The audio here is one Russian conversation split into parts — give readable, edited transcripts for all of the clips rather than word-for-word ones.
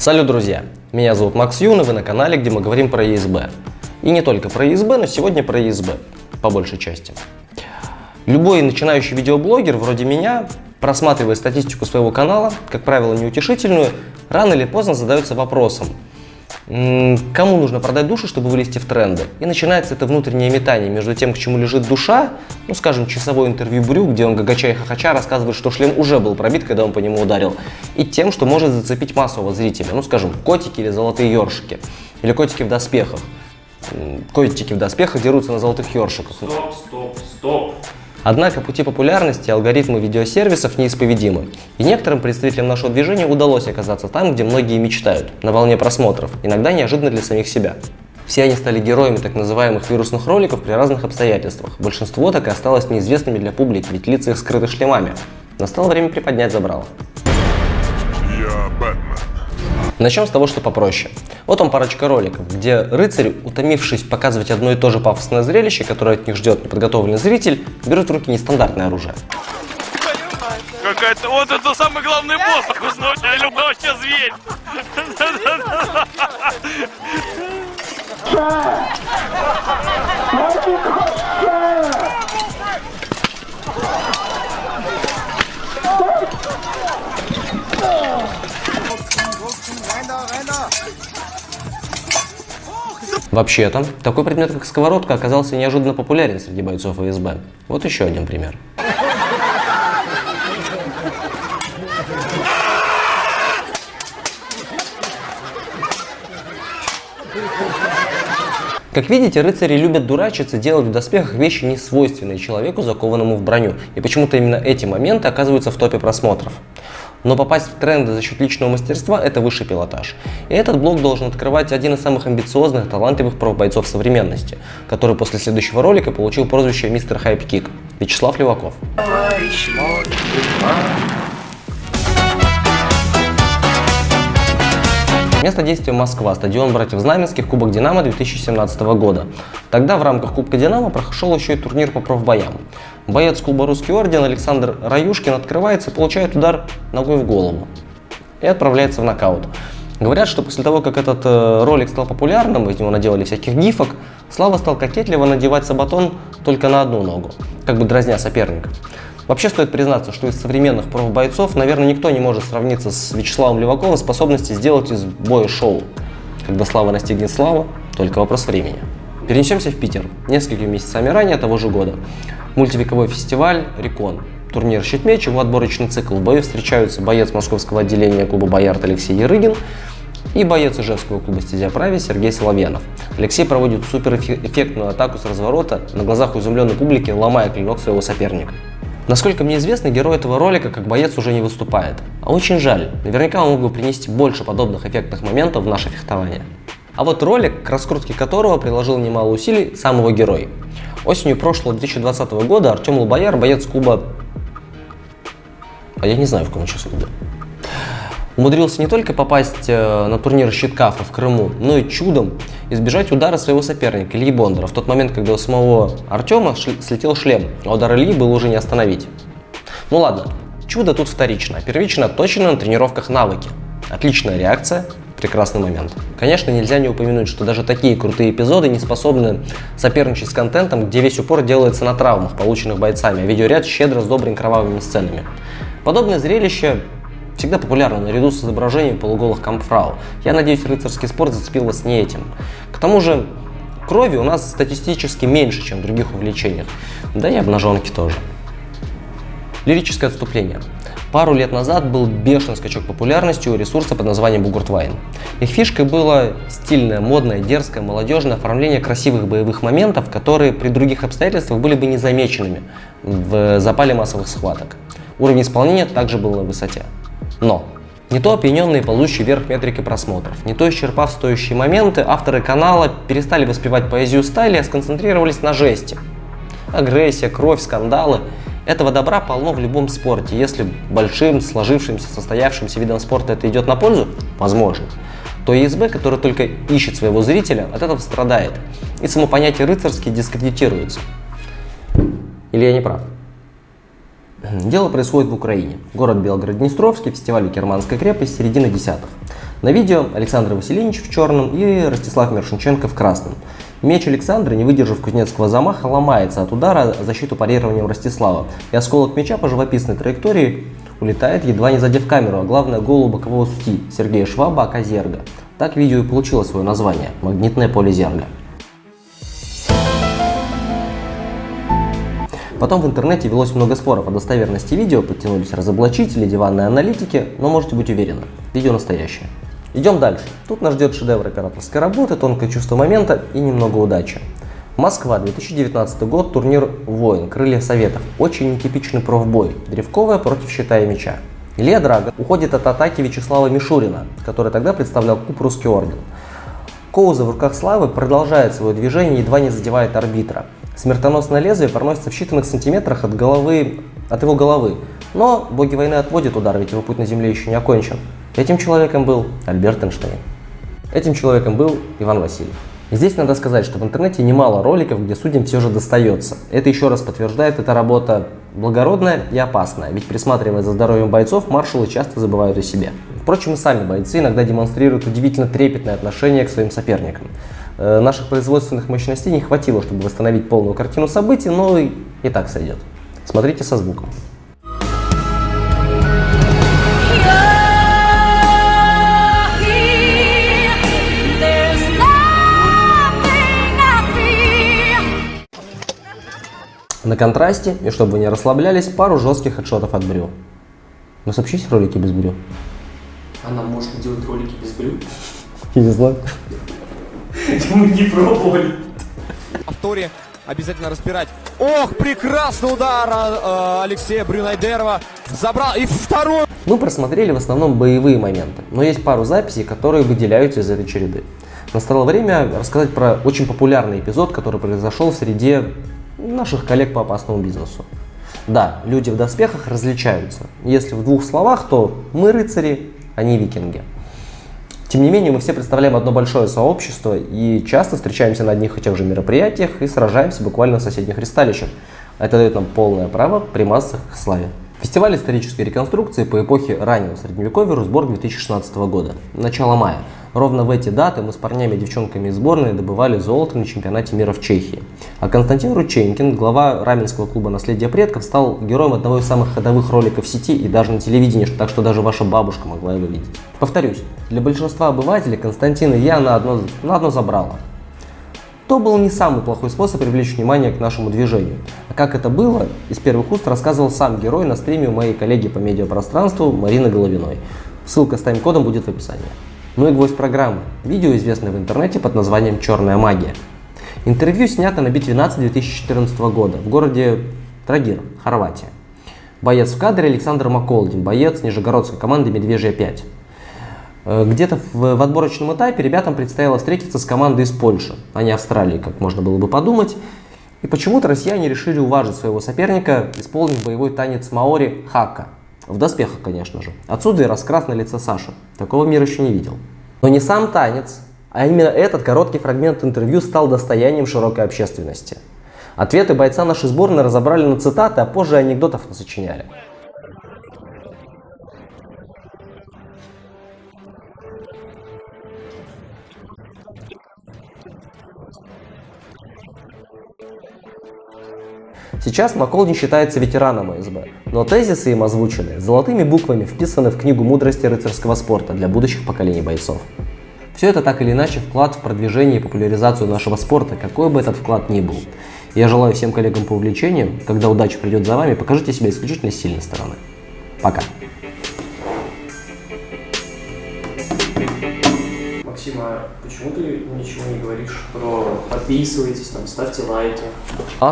Салют, друзья! Меня зовут Макс Юн, и вы на канале, где мы говорим про ЕСБ. И не только про ЕСБ, но сегодня про ЕСБ, по большей части. Любой начинающий видеоблогер, вроде меня, просматривая статистику своего канала, как правило, неутешительную, рано или поздно задается вопросом, кому нужно продать душу, чтобы вылезти в тренды. И начинается это внутреннее метание между тем, к чему лежит душа, ну скажем, часовое интервью Брюк, где он гагача и хохоча рассказывает, что шлем уже был пробит, когда он по нему ударил, и тем, что может зацепить массового зрителя, ну скажем, котики или золотые ёршики, или котики в доспехах. Котики в доспехах дерутся на золотых ёршиках. Стоп! Однако пути популярности и алгоритмы видеосервисов неисповедимы, и некоторым представителям нашего движения удалось оказаться там, где многие мечтают, на волне просмотров, иногда неожиданно для самих себя. Все они стали героями так называемых вирусных роликов при разных обстоятельствах. Большинство так и осталось неизвестными для публики, ведь лица их скрыты шлемами. Настало время приподнять забрало. Я Бэтмен. Начнем с того, что попроще. Вот он парочка роликов, где рыцари, утомившись показывать одно и то же пафосное зрелище, которое от них ждет неподготовленный зритель, берут в руки нестандартное оружие. Какая-то... Вот это самый главный босс! Я люблю вообще зверь! Вообще-то, такой предмет, как сковородка, оказался неожиданно популярен среди бойцов ФСБ. Вот еще один пример. Как видите, рыцари любят дурачиться, делать в доспехах вещи, не свойственные человеку, закованному в броню. И почему-то именно эти моменты оказываются в топе просмотров. Но попасть в тренды за счет личного мастерства – это высший пилотаж. И этот блог должен открывать один из самых амбициозных, талантливых профбойцов современности, который после следующего ролика получил прозвище «Мистер Хайп-Кик» – Вячеслав Леваков. Место действия Москва, стадион братьев Знаменских, Кубок Динамо 2017 года. Тогда в рамках Кубка Динамо прошел еще и турнир по профбоям. Боец клуба «Русский орден» Александр Раюшкин открывается и получает удар ногой в голову. И отправляется в нокаут. Говорят, что после того, как этот ролик стал популярным, из него наделали всяких гифок, Слава стал кокетливо надевать сабатон только на одну ногу, как бы дразня соперников. Вообще стоит признаться, что из современных профбойцов, наверное, никто не может сравниться с Вячеславом Леваковым в способности сделать из боя шоу. Когда слава настигнет славу, только вопрос времени. Перенесемся в Питер. Несколькими месяцами ранее того же года. Мультивековой фестиваль «Рекон». Турнир «Щитмеч», его отборочный цикл. В бою встречаются боец московского отделения клуба «Боярд» Алексей Ярыгин и боец Ижевского клуба «Стезя Прави» Сергей Соловьянов. Алексей проводит суперэффектную атаку с разворота, на глазах у изумленной публики ломая клинок своего соперника. Насколько мне известно, герой этого ролика как боец уже не выступает. А очень жаль, наверняка он мог бы принести больше подобных эффектных моментов в наше фехтование. А вот ролик, к раскрутке которого приложил немало усилий сам его герой. Осенью прошлого 2020 года Артем Лобояр, боец клуба... А я не знаю, в каком числе клубе. Умудрился не только попасть на турнир щиткафа в Крыму, но и чудом избежать удара своего соперника Ильи Бондара в тот момент, когда у самого Артема слетел шлем, а удар Ильи было уже не остановить. Ну ладно, чудо тут вторично, а первично точно на тренировках навыки. Отличная реакция, прекрасный момент. Конечно, нельзя не упомянуть, что даже такие крутые эпизоды не способны соперничать с контентом, где весь упор делается на травмах, полученных бойцами, а видеоряд щедро сдобрен кровавыми сценами. Подобное зрелище всегда популярно наряду с изображением полуголых кампфрау. Я надеюсь, рыцарский спорт зацепил вас не этим. К тому же, крови у нас статистически меньше, чем в других увлечениях. Да и обнаженки тоже. Лирическое отступление. Пару лет назад был бешеный скачок популярности у ресурса под названием Бугуртвайн. Их фишкой было стильное, модное, дерзкое, молодежное оформление красивых боевых моментов, которые при других обстоятельствах были бы незамеченными в запале массовых схваток. Уровень исполнения также был на высоте. Но не то опьяненные ползущие вверх метрики просмотров, не то исчерпав стоящие моменты, авторы канала перестали воспевать поэзию стиля, а сконцентрировались на жесте. Агрессия, кровь, скандалы. Этого добра полно в любом спорте. Если большим, сложившимся, состоявшимся видом спорта это идет на пользу, возможно, то ЕСБ, который только ищет своего зрителя, от этого страдает. И само понятие рыцарский дискредитируется. Или я не прав? Дело происходит в Украине. Город Белгород-Днестровский, фестиваль Керманской крепости, середина десятых. На видео Александр Васильевич в черном и Ростислав Мершенченко в красном. Меч Александра, не выдержав кузнецкого замаха, ломается от удара о защиту парированием Ростислава, и осколок меча по живописной траектории улетает, едва не задев камеру, а главное голову бокового судьи Сергея Шваба Ака Зерга. Так видео и получило свое название – «Магнитное поле Зерга». Потом в интернете велось много споров о достоверности видео, подтянулись разоблачители, диванные аналитики, но можете быть уверены – видео настоящее. Идем дальше. Тут нас ждет шедевр операторской работы, тонкое чувство момента и немного удачи. Москва, 2019 год, турнир «Воин», «Крылья Советов». Очень нетипичный профбой. Древковая против щита и меча. Илья Драго уходит от атаки Вячеслава Мишурина, который тогда представлял клуб «Русский орден». Коуза в руках Славы продолжает свое движение, едва не задевает арбитра. Смертоносное лезвие проносится в считанных сантиметрах от его головы. Но боги войны отводят удар, ведь его путь на земле еще не окончен. Этим человеком был Альберт Эйнштейн. Этим человеком был Иван Васильев. И здесь надо сказать, что в интернете немало роликов, где судьям все же достается. Это еще раз подтверждает, эта работа благородная и опасная, ведь присматривая за здоровьем бойцов, маршалы часто забывают о себе. Впрочем, и сами бойцы иногда демонстрируют удивительно трепетное отношение к своим соперникам. Наших производственных мощностей не хватило, чтобы восстановить полную картину событий, но и так сойдет. Смотрите со звуком. На контрасте, и чтобы вы не расслаблялись, пару жестких хедшотов от брю. Ну сообщите ролики без брю. А нам можно делать ролики без брю? Я не знаю. Мы не пробовали. В повторе обязательно разбирать. Ох, прекрасный удар Алексея Брюнайдерова. Забрал. И второй. Мы просмотрели в основном боевые моменты, но есть пару записей, которые выделяются из этой череды. Настало время рассказать про очень популярный эпизод, который произошел в среде наших коллег по опасному бизнесу. Да, люди в доспехах различаются. Если в двух словах, то мы рыцари, они викинги. Тем не менее, мы все представляем одно большое сообщество и часто встречаемся на одних и тех же мероприятиях и сражаемся буквально в соседних ристалищах. Это дает нам полное право примазаться к славе. Фестиваль исторической реконструкции по эпохе раннего средневековья Русборг 2016 года. Начало мая. Ровно в эти даты мы с парнями и девчонками из сборной добывали золото на чемпионате мира в Чехии. А Константин Рученькин, глава раменского клуба «Наследие предков», стал героем одного из самых ходовых роликов в сети и даже на телевидении, так что даже ваша бабушка могла его видеть. Повторюсь, для большинства обывателей Константин и я на одно забрало. То был не самый плохой способ привлечь внимание к нашему движению. А как это было, из первых уст рассказывал сам герой на стриме у моей коллеги по медиапространству Марины Головиной. Ссылка с тайм-кодом будет в описании. Ну и гвоздь программы. Видео, известное в интернете под названием «Черная магия». Интервью снято на Битве наций 2014 года в городе Трагир, Хорватия. Боец в кадре Александр Маколдин, боец нижегородской команды «Медвежья-5». Где-то в отборочном этапе ребятам предстояло встретиться с командой из Польши, а не Австралии, как можно было бы подумать. И почему-то россияне решили уважить своего соперника, исполнив боевой танец маори «Хака». В доспехах, конечно же. Отсюда и раскрас на лице Саши. Такого мир еще не видел. Но не сам танец, а именно этот короткий фрагмент интервью стал достоянием широкой общественности. Ответы бойца нашей сборной разобрали на цитаты, а позже анекдотов насочиняли. Сейчас Маколдин считается ветераном СБ, но тезисы им озвучены золотыми буквами, вписаны в книгу мудрости рыцарского спорта для будущих поколений бойцов. Все это так или иначе вклад в продвижение и популяризацию нашего спорта, какой бы этот вклад ни был. Я желаю всем коллегам по увлечению, когда удача придет за вами, покажите себя исключительно с сильной стороны. Пока. Максим, а почему ты ничего не говоришь про подписывайтесь, там, ставьте лайки?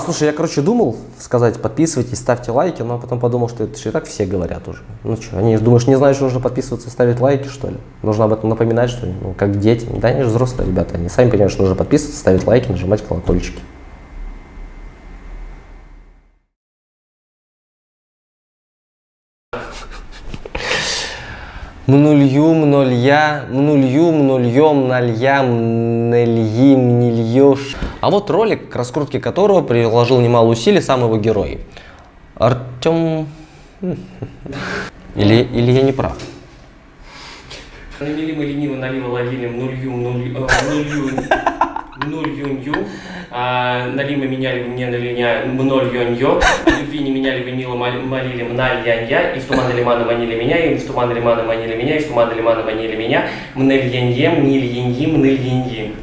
Слушай, я, думал сказать подписывайтесь, ставьте лайки, но потом подумал, что это же и так все говорят уже. Ну что, они же, думаешь, не знают, что нужно подписываться и ставить лайки, что ли? Нужно об этом напоминать, что ли? Ну, как дети. Да, они же взрослые ребята, они сами понимают, что нужно подписываться, ставить лайки, нажимать колокольчики. Мнульюм, нолья, мнульюм, нольем, нальям, нельим, нильёш. А вот ролик, к раскрутке которого приложил немало усилий сам его герой. Артем... Или я не прав? Намели мы лениво, налива ловили, нуль юнью. Нали мы меняли, не налиня, мноль юньё. Любви не меняли, винила, молили, мналь янья. И в туман лимана манили меня, и в туман лимана манили меня, и в туман лимана манили меня. Мнель янье, мниль яньи, мныль яньи.